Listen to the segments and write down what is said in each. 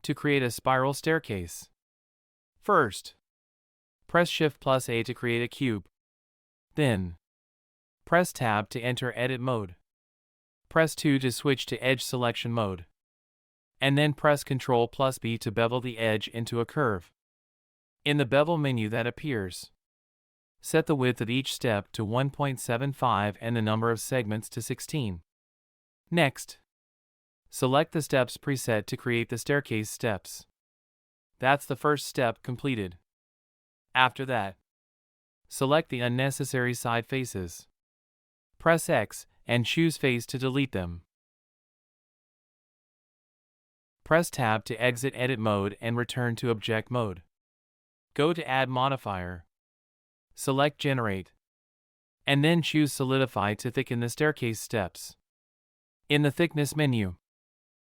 to create a spiral staircase. First, press Shift+A to create a cube. Then, press Tab to enter edit mode. Press 2 to switch to edge selection mode. And then press Ctrl+B to bevel the edge into a curve. In the bevel menu that appears, set the width of each step to 1.75 and the number of segments to 16. Next, select the steps preset to create the staircase steps. That's the first step completed. After that, select the unnecessary side faces. Press X and choose face to delete them. Press Tab to exit edit mode and return to object mode. Go to Add Modifier. Select Generate. And then choose Solidify to thicken the staircase steps. In the Thickness menu,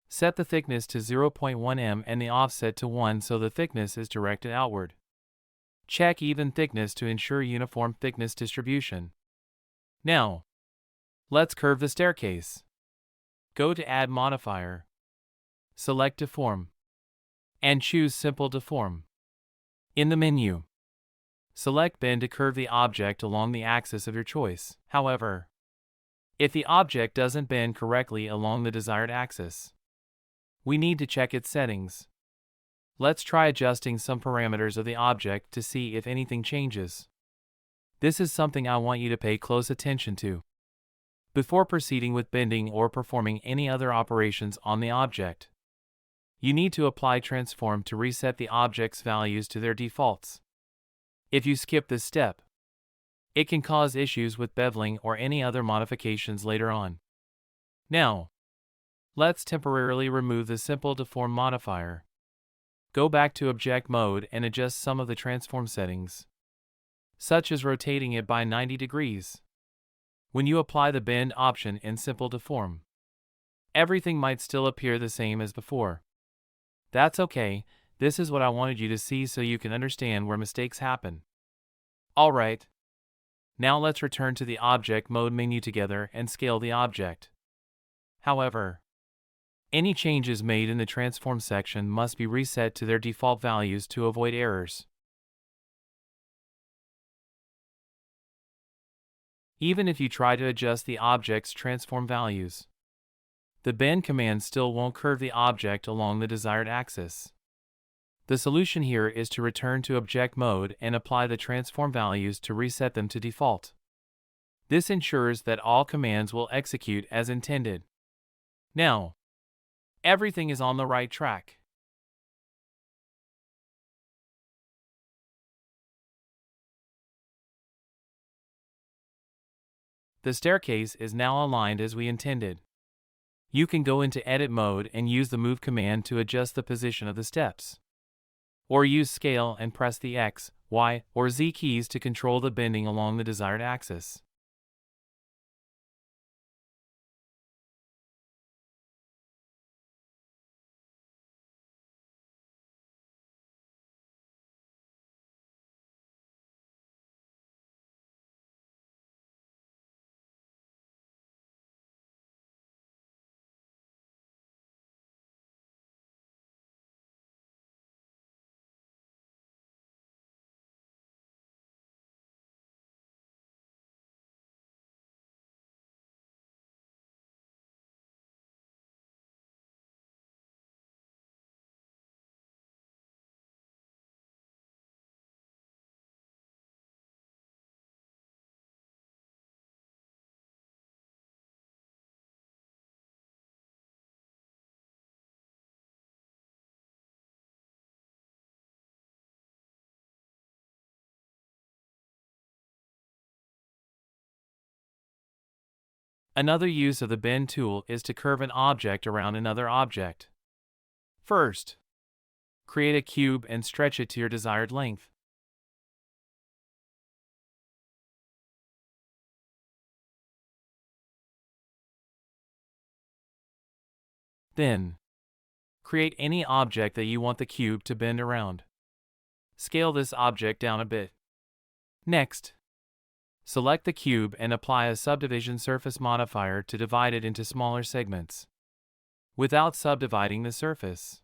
set the thickness to 0.1 m and the offset to 1 so the thickness is directed outward. Check Even Thickness to ensure uniform thickness distribution. Now, let's curve the staircase. Go to Add Modifier. Select Deform. And choose Simple Deform. In the menu, select Bend to curve the object along the axis of your choice. However, if the object doesn't bend correctly along the desired axis, we need to check its settings. Let's try adjusting some parameters of the object to see if anything changes. This is something I want you to pay close attention to before proceeding with bending or performing any other operations on the object. You need to apply Transform to reset the object's values to their defaults. If you skip this step, it can cause issues with beveling or any other modifications later on. Now, let's temporarily remove the Simple Deform modifier. Go back to Object Mode and adjust some of the transform settings, such as rotating it by 90 degrees. When you apply the Bend option in Simple Deform, everything might still appear the same as before. That's okay, this is what I wanted you to see so you can understand where mistakes happen. Alright, now let's return to the Object Mode menu together and scale the object. However, any changes made in the Transform section must be reset to their default values to avoid errors. Even if you try to adjust the object's transform values, the Bend command still won't curve the object along the desired axis. The solution here is to return to Object Mode and apply the transform values to reset them to default. This ensures that all commands will execute as intended. Now, everything is on the right track. The staircase is now aligned as we intended. You can go into Edit mode and use the Move command to adjust the position of the steps. Or use Scale and press the X, Y, or Z keys to control the bending along the desired axis. Another use of the Bend tool is to curve an object around another object. First, create a cube and stretch it to your desired length. Then, create any object that you want the cube to bend around. Scale this object down a bit. Next, select the cube and apply a subdivision surface modifier to divide it into smaller segments, without subdividing the surface.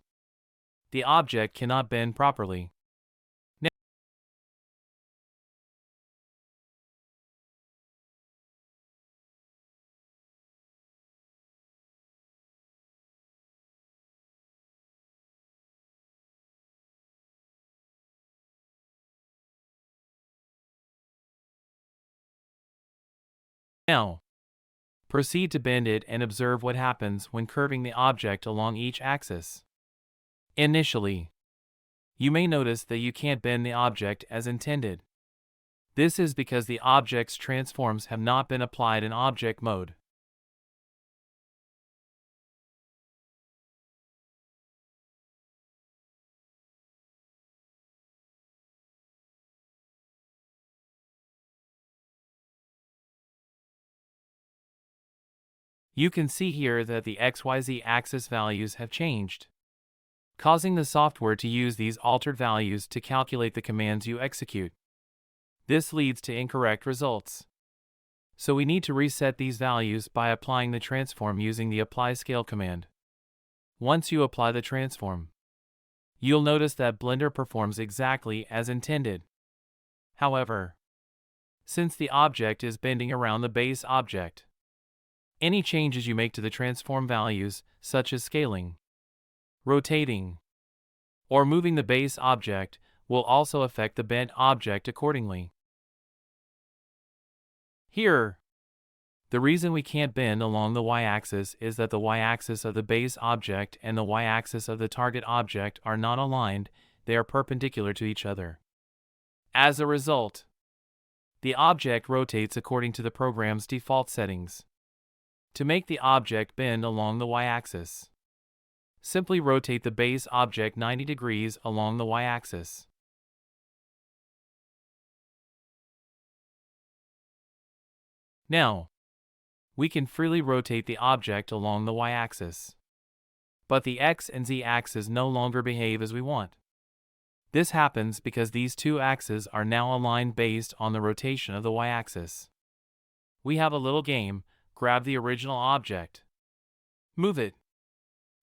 the object cannot bend properly. Now, proceed to bend it and observe what happens when curving the object along each axis. Initially, you may notice that you can't bend the object as intended. This is because the object's transforms have not been applied in object mode. You can see here that the XYZ axis values have changed, causing the software to use these altered values to calculate the commands you execute. This leads to incorrect results. So we need to reset these values by applying the transform using the apply scale command. Once you apply the transform, you'll notice that Blender performs exactly as intended. However, since the object is bending around the base object, any changes you make to the transform values, such as scaling, rotating, or moving the base object, will also affect the bent object accordingly. Here, the reason we can't bend along the y-axis is that the y-axis of the base object and the y-axis of the target object are not aligned, they are perpendicular to each other. As a result, the object rotates according to the program's default settings. To make the object bend along the y-axis, simply rotate the base object 90 degrees along the y-axis. Now, we can freely rotate the object along the y-axis. But the x and z axes no longer behave as we want. This happens because these two axes are now aligned based on the rotation of the y-axis. We have a little game. Grab the original object, move it,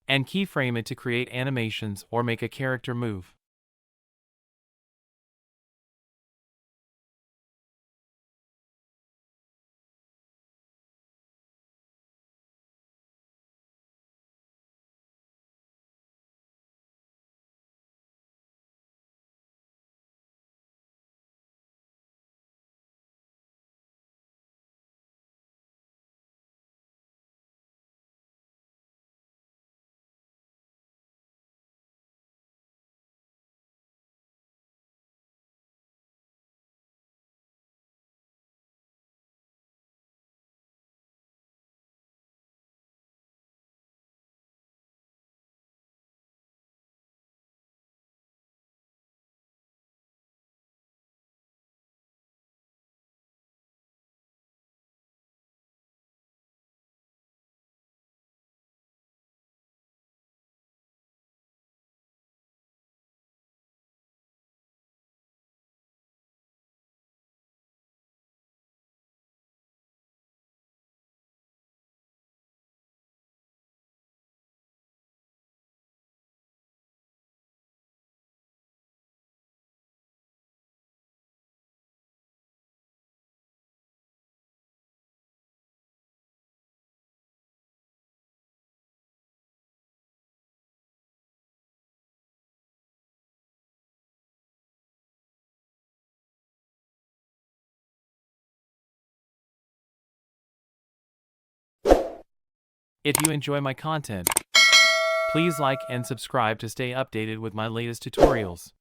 and keyframe it to create animations or make a character move. If you enjoy my content, please like and subscribe to stay updated with my latest tutorials.